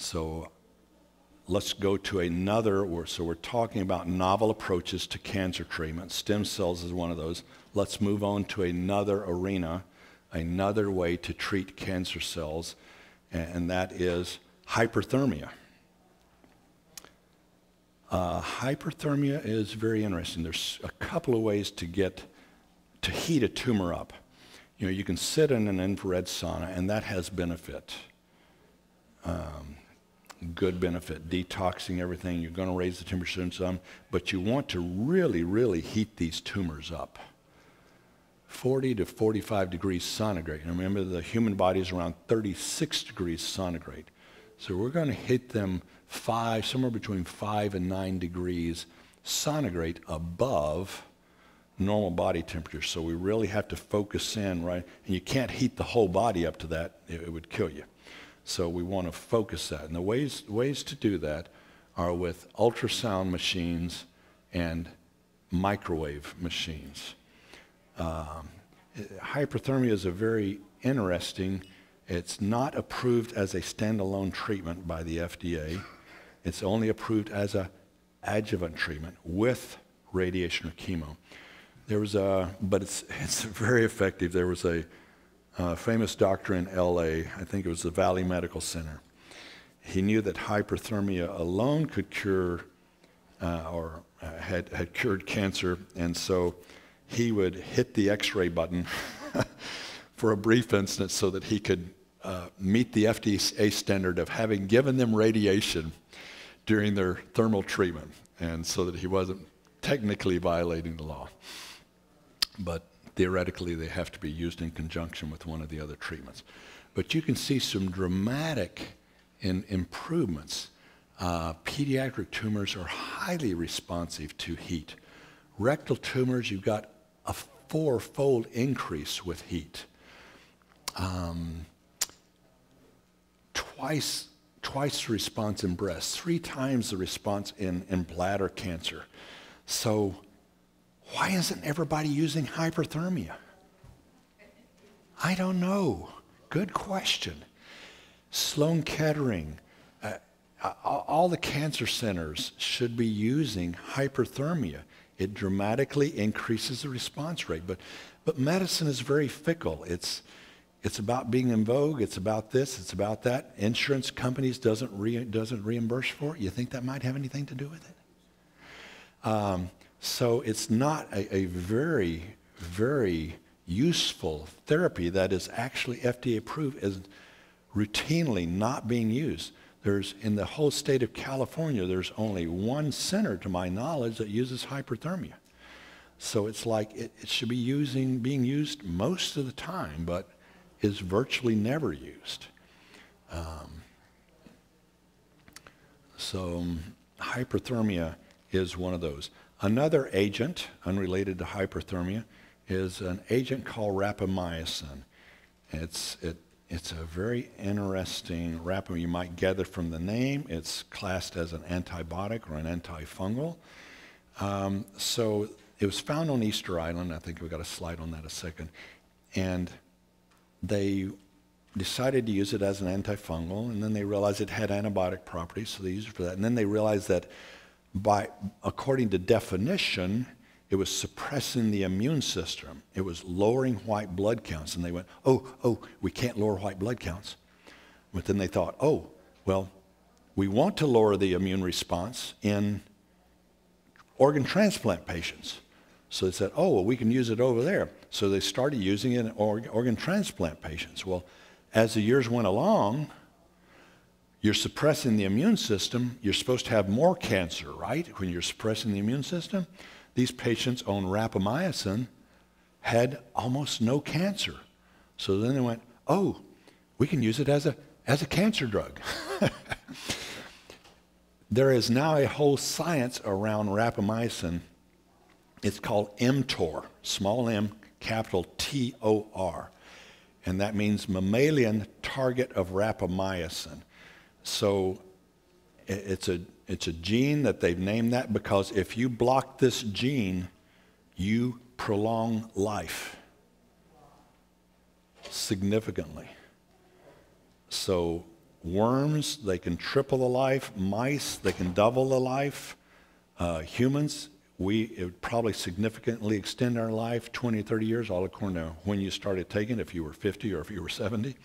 So let's go to another, so we're talking about novel approaches to cancer treatment. Stem cells is one of those. Let's move on to another arena, another way to treat cancer cells, and that is hyperthermia. Hyperthermia is very interesting. There's a couple of ways to heat a tumor up. You know, you can sit in an infrared sauna, and that has benefit. Good benefit, detoxing everything. You're going to raise the temperature some, but you want to really, really heat these tumors up. 40 to 45 degrees centigrade. And remember, the human body is around 36 degrees centigrade. So we're going to hit them somewhere between 5 and 9 degrees centigrade above normal body temperature. So we really have to focus in, right? And you can't heat the whole body up to that. It would kill you. So we want to focus that. And the ways to do that are with ultrasound machines and microwave machines. Hyperthermia is a very interesting, it's not approved as a standalone treatment by the FDA. It's only approved as an adjuvant treatment with radiation or chemo. But it's very effective. There was a famous doctor in LA, I think it was the Valley Medical Center. He knew that hyperthermia alone could cure or had cured cancer, and so he would hit the X-ray button for a brief instant so that he could meet the FDA standard of having given them radiation during their thermal treatment, and so that he wasn't technically violating the law. But theoretically, they have to be used in conjunction with one of the other treatments. But you can see some dramatic improvements. Pediatric tumors are highly responsive to heat. Rectal tumors, you've got a 4-fold increase with heat. Twice the response in breast, 3 times the response in bladder cancer. So why isn't everybody using hyperthermia? I don't know. Good question. Sloan Kettering, all the cancer centers should be using hyperthermia. It dramatically increases the response rate. But medicine is very fickle. It's about being in vogue. It's about this. It's about that. Insurance companies doesn't reimburse for it. You think that might have anything to do with it? So it's not a very, very useful therapy that is actually FDA approved, is routinely not being used. In the whole state of California, there's only one center, to my knowledge, that uses hyperthermia. So it's like it should be being used most of the time, but is virtually never used. So hyperthermia is one of those. Another agent, unrelated to hyperthermia, is an agent called rapamycin. It's a very interesting rapamycin. You might gather from the name, it's classed as an antibiotic or an antifungal. So it was found on Easter Island. I think we've got a slide on that in a second. And they decided to use it as an antifungal, and then they realized it had antibiotic properties, so they used it for that. And then they realized that according to definition, it was suppressing the immune system. It was lowering white blood counts. And they went, oh, we can't lower white blood counts. But then they thought, oh, well, we want to lower the immune response in organ transplant patients. So they said, oh, well, we can use it over there. So they started using it in organ transplant patients. Well, as the years went along, you're suppressing the immune system. You're supposed to have more cancer, right? When you're suppressing the immune system. These patients on rapamycin had almost no cancer. So then they went, oh, we can use it as a cancer drug. There is now a whole science around rapamycin. It's called mTOR, small m, capital T-O-R. And that means mammalian target of rapamycin. So it's a gene that they've named that because if you block this gene, you prolong life significantly. So worms, they can triple the life. Mice, they can double the life. Humans, it would probably significantly extend our life 20 or 30 years, all according to when you started taking it, if you were 50 or if you were 70.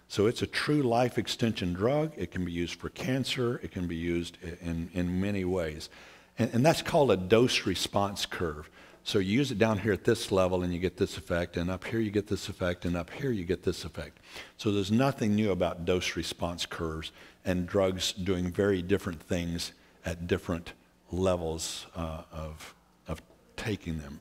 So it's a true life extension drug. It can be used for cancer. It can be used in many ways. And that's called a dose response curve. So you use it down here at this level and you get this effect, and up here you get this effect, and up here you get this effect. So there's nothing new about dose response curves and drugs doing very different things at different levels of taking them.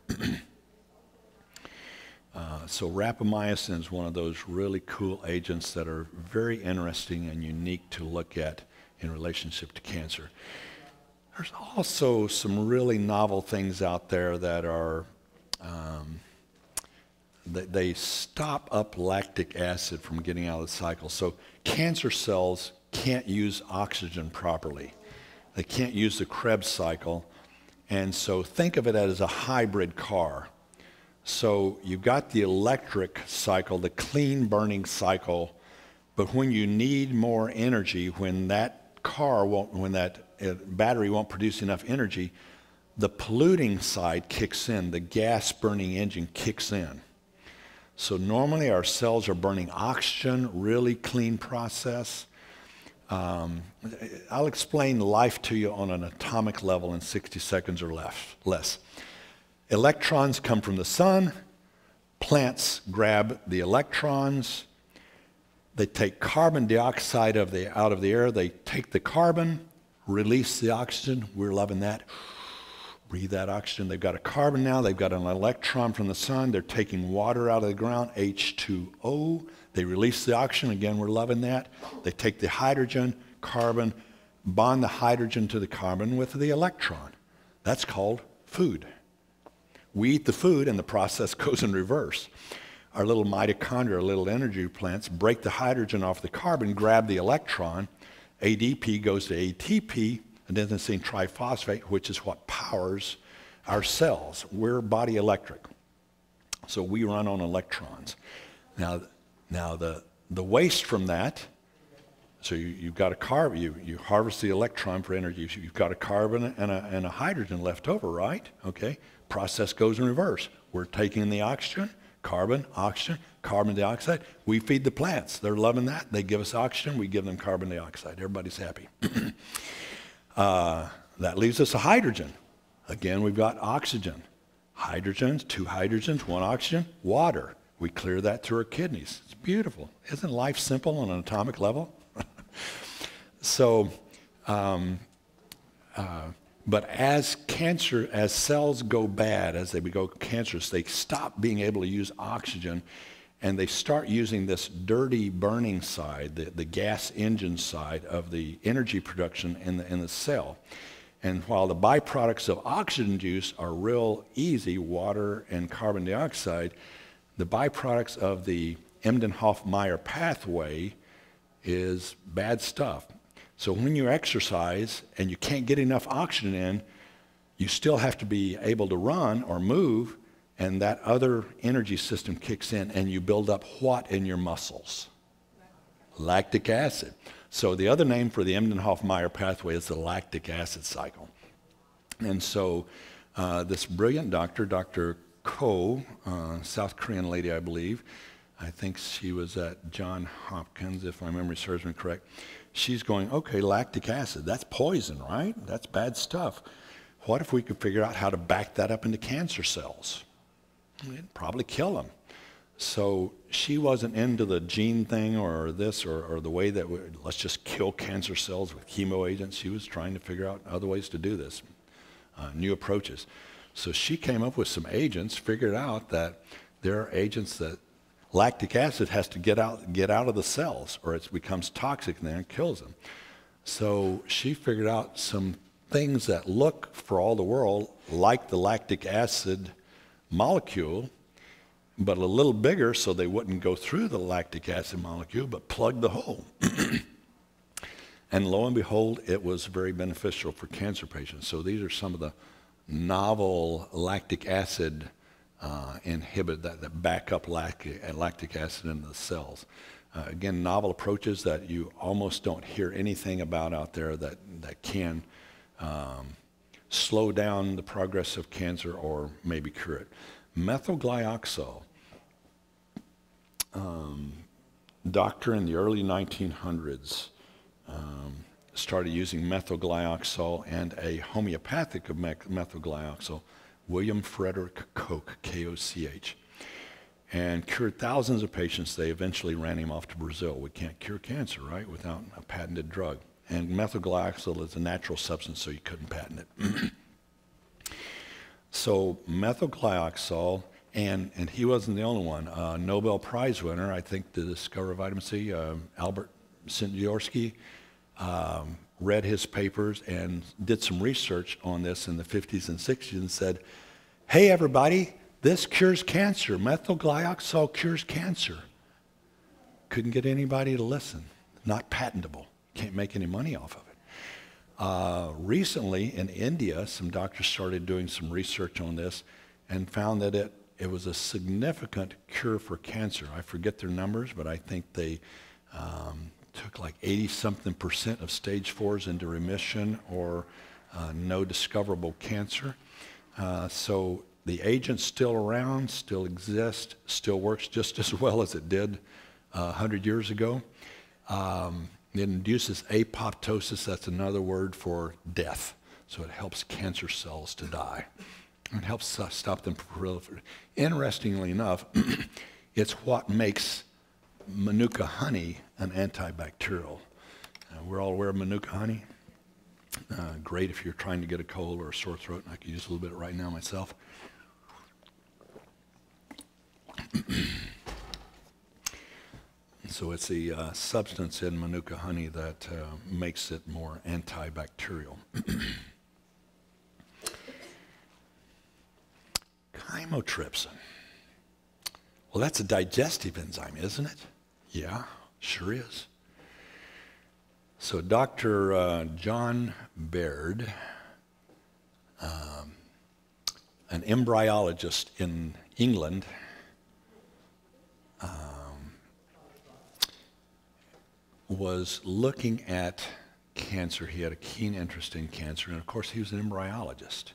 So rapamycin is one of those really cool agents that are very interesting and unique to look at in relationship to cancer. There's also some really novel things out there that are, they stop up lactic acid from getting out of the cycle. So cancer cells can't use oxygen properly. They can't use the Krebs cycle. And so think of it as a hybrid car. So you've got the electric cycle, the clean burning cycle, but when you need more energy, when that battery won't produce enough energy, the polluting side kicks in, the gas burning engine kicks in. So normally our cells are burning oxygen, really clean process. I'll explain life to you on an atomic level in 60 seconds or less. Electrons come from the sun. Plants grab the electrons. They take carbon dioxide out of the air. They take the carbon, release the oxygen. We're loving that. Breathe that oxygen. They've got a carbon now. They've got an electron from the sun. They're taking water out of the ground, H2O. They release the oxygen. Again, we're loving that. They take the hydrogen, carbon, bond the hydrogen to the carbon with the electron. That's called food. We eat the food and the process goes in reverse. Our little mitochondria, our little energy plants, break the hydrogen off the carbon, grab the electron. ADP goes to ATP, adenosine triphosphate, which is what powers our cells. We're body electric. So we run on electrons. Now the waste from that, so you've got a carbon, you harvest the electron for energy. So you've got a carbon and a hydrogen left over, right? Okay. Process goes in reverse. We're taking the oxygen, carbon, oxygen, carbon dioxide. We feed the plants. They're loving that. They give us oxygen. We give them carbon dioxide. Everybody's happy. That leaves us a hydrogen. Again, we've got oxygen. Hydrogens, 2 hydrogens, 1 oxygen, water. We clear that through our kidneys. It's beautiful. Isn't life simple on an atomic level? So, but as cells go bad, as they go cancerous, they stop being able to use oxygen, and they start using this dirty burning side, the gas engine side of the energy production in the cell. And while the byproducts of oxygen use are real easy, water and carbon dioxide, the byproducts of the Embden-Hoffmeyer pathway is bad stuff. So when you exercise and you can't get enough oxygen in, you still have to be able to run or move, and that other energy system kicks in, and you build up what in your muscles? Lactic acid. So the other name for the Embden-Hoffmeyer pathway is the lactic acid cycle. And so this brilliant doctor, Dr. Ko, South Korean lady, I believe, I think she was at Johns Hopkins, if my memory serves me correct. She's going, okay, lactic acid, that's poison, right? That's bad stuff. What if we could figure out how to back that up into cancer cells? It'd probably kill them. So she wasn't into the gene thing or this or the way that let's just kill cancer cells with chemo agents. She was trying to figure out other ways to do this, new approaches. So she came up with some agents, figured out that there are agents that lactic acid has to get out of the cells, or it becomes toxic and then kills them. So she figured out some things that look, for all the world, like the lactic acid molecule, but a little bigger so they wouldn't go through the lactic acid molecule, but plug the hole. And lo and behold, it was very beneficial for cancer patients. So these are some of the novel lactic acid inhibit that back up lactic acid into the cells. Again, novel approaches that you almost don't hear anything about out there that can slow down the progress of cancer or maybe cure it. Methylglyoxal, doctor in the early 1900s started using methylglyoxal and a homeopathic of methylglyoxal, William Frederick Koch, K-O-C-H, and cured thousands of patients. They eventually ran him off to Brazil. We can't cure cancer, right, without a patented drug. And methylglyoxal is a natural substance, so you couldn't patent it. So methylglyoxal, and he wasn't the only one. Nobel Prize winner, I think, to discover vitamin C, Albert Szent-Györgyi, read his papers and did some research on this in the 50s and 60s and said, hey, everybody, this cures cancer. Methylglyoxal cures cancer. Couldn't get anybody to listen. Not patentable. Can't make any money off of it. Recently in India, some doctors started doing some research on this and found that it was a significant cure for cancer. I forget their numbers, but I think they took like 80-something% of stage 4s into remission or no discoverable cancer. So the agent's still around, still exists, still works just as well as it did 100 years ago. It induces apoptosis, that's another word for death. So it helps cancer cells to die. It helps stop them from proliferating. Interestingly enough, it's what makes Manuka honey an antibacterial. We're all aware of Manuka honey. Great if you're trying to get a cold or a sore throat. I could use a little bit right now myself. So it's the substance in Manuka honey that makes it more antibacterial. Chymotrypsin. Well, that's a digestive enzyme, isn't it? Yeah, sure is. So Dr. John Baird, an embryologist in England, was looking at cancer. He had a keen interest in cancer, and of course he was an embryologist.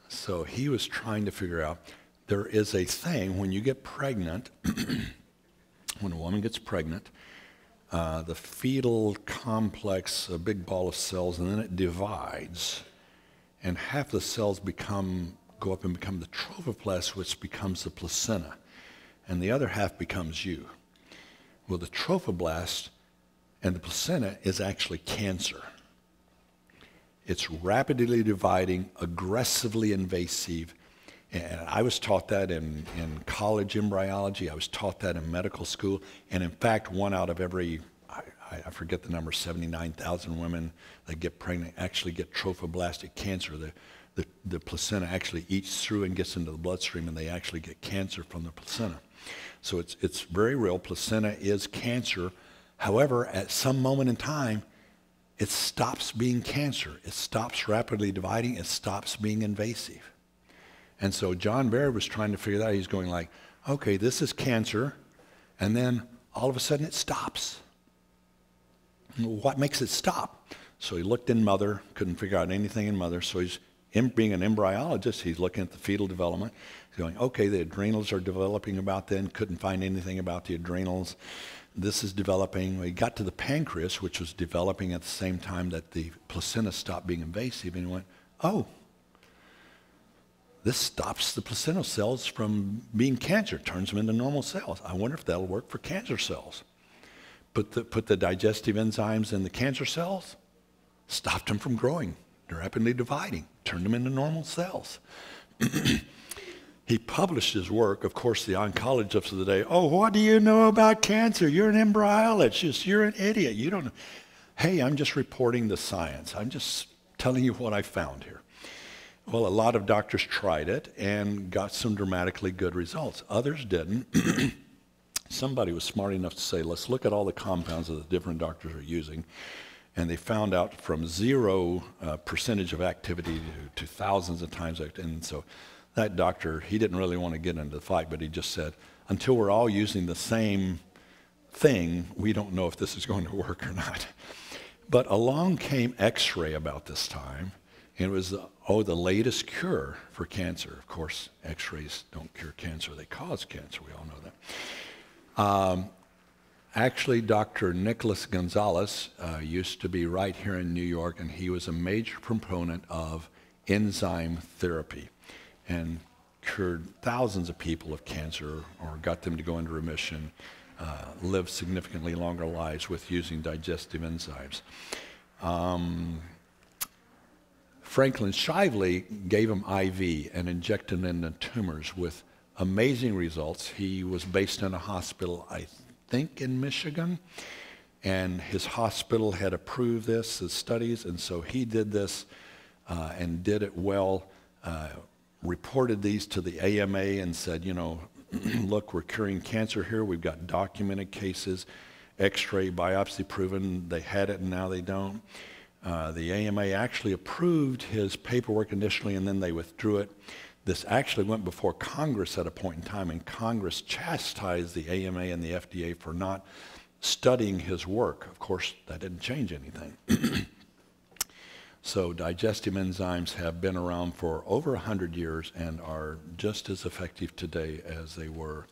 So he was trying to figure out, there is a thing when you get pregnant, when a woman gets pregnant, the fetal complex, a big ball of cells, and then it divides, and half the cells go up and become the trophoblast, which becomes the placenta, and the other half becomes you. Well, the trophoblast and the placenta is actually cancer. It's rapidly dividing, aggressively invasive. And I was taught that in college embryology. I was taught that in medical school. And in fact, one out of every, I forget the number, 79,000 women that get pregnant actually get trophoblastic cancer. The placenta actually eats through and gets into the bloodstream, and they actually get cancer from the placenta. So it's very real. Placenta is cancer. However, at some moment in time, it stops being cancer. It stops rapidly dividing. It stops being invasive. And so John Baird was trying to figure that out. He's going like, okay, this is cancer, and then all of a sudden it stops. What makes it stop? So he looked in mother, couldn't figure out anything in mother. So he's, being an embryologist, he's looking at the fetal development. He's going, okay, the adrenals are developing about then, couldn't find anything about the adrenals. This is developing. We got to the pancreas, which was developing at the same time that the placenta stopped being invasive, and he went, oh, this stops the placental cells from being cancer, turns them into normal cells. I wonder if that'll work for cancer cells. Put the digestive enzymes in the cancer cells, stopped them from growing, rapidly dividing, turned them into normal cells. He published his work. Of course, the oncologists of the day, oh, what do you know about cancer? You're an embryologist. You're an idiot. You don't know. Hey, I'm just reporting the science. I'm just telling you what I found here. Well, a lot of doctors tried it and got some dramatically good results. Others didn't. Somebody was smart enough to say, let's look at all the compounds that the different doctors are using. And they found out from 0% of activity to thousands of times. And so that doctor, he didn't really want to get into the fight, but he just said, until we're all using the same thing, we don't know if this is going to work or not. But along came X-ray about this time, and it was, the latest cure for cancer. Of course, X-rays don't cure cancer, they cause cancer, we all know that. Actually, Dr. Nicholas Gonzalez used to be right here in New York, and he was a major proponent of enzyme therapy and cured thousands of people of cancer or got them to go into remission, live significantly longer lives with using digestive enzymes. Franklin Shively gave him IV and injected them into tumors with amazing results. He was based in a hospital, I think in Michigan, and his hospital had approved this as studies, and so he did this and did it well, reported these to the AMA and said, you know, look, we're curing cancer here, we've got documented cases, X-ray, biopsy proven, they had it and now they don't. The AMA actually approved his paperwork initially and then they withdrew it. This actually went before Congress at a point in time, and Congress chastised the AMA and the FDA for not studying his work. Of course, that didn't change anything. So digestive enzymes have been around for over 100 years and are just as effective today as they were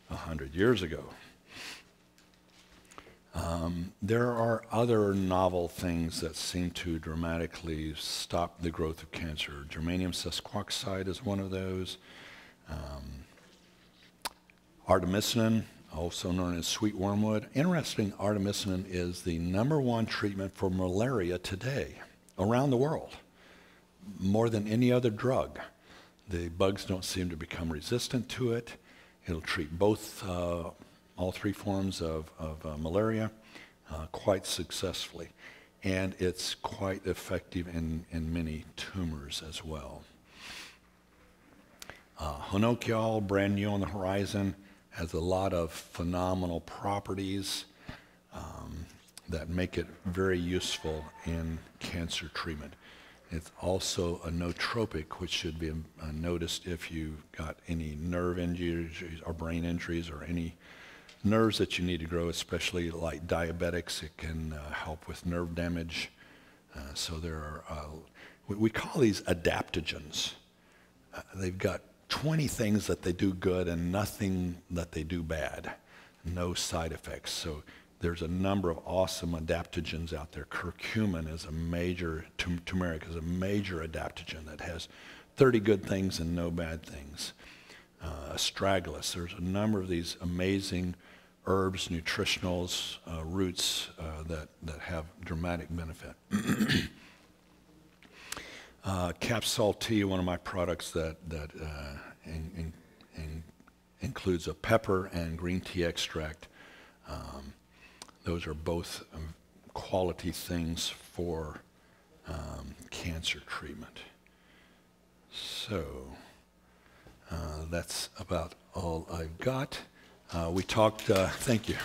100 years ago. There are other novel things that seem to dramatically stop the growth of cancer. Germanium sesquioxide is one of those. Artemisinin, also known as sweet wormwood. Interesting, artemisinin is the #1 treatment for malaria today around the world, more than any other drug. The bugs don't seem to become resistant to it. It'll treat both, all 3 forms of malaria quite successfully. And it's quite effective in many tumors as well. Honokiol, brand new on the horizon, has a lot of phenomenal properties that make it very useful in cancer treatment. It's also a nootropic, which should be noticed if you've got any nerve injuries or brain injuries or any nerves that you need to grow, especially like diabetics. It can help with nerve damage. So there are, we call these adaptogens. They've got 20 things that they do good and nothing that they do bad. No side effects. So there's a number of awesome adaptogens out there. Curcumin is a major, turmeric is a major adaptogen that has 30 good things and no bad things. Astragalus, there's a number of these amazing herbs, nutritionals, roots that have dramatic benefit. Capsol tea, one of my products that includes a pepper and green tea extract. Those are both quality things for cancer treatment. So that's about all I've got. We talked, thank you.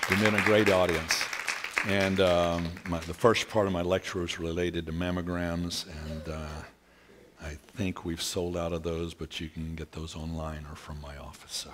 You've been a great audience. And the first part of my lecture was related to mammograms, and I think we've sold out of those, but you can get those online or from my office. So.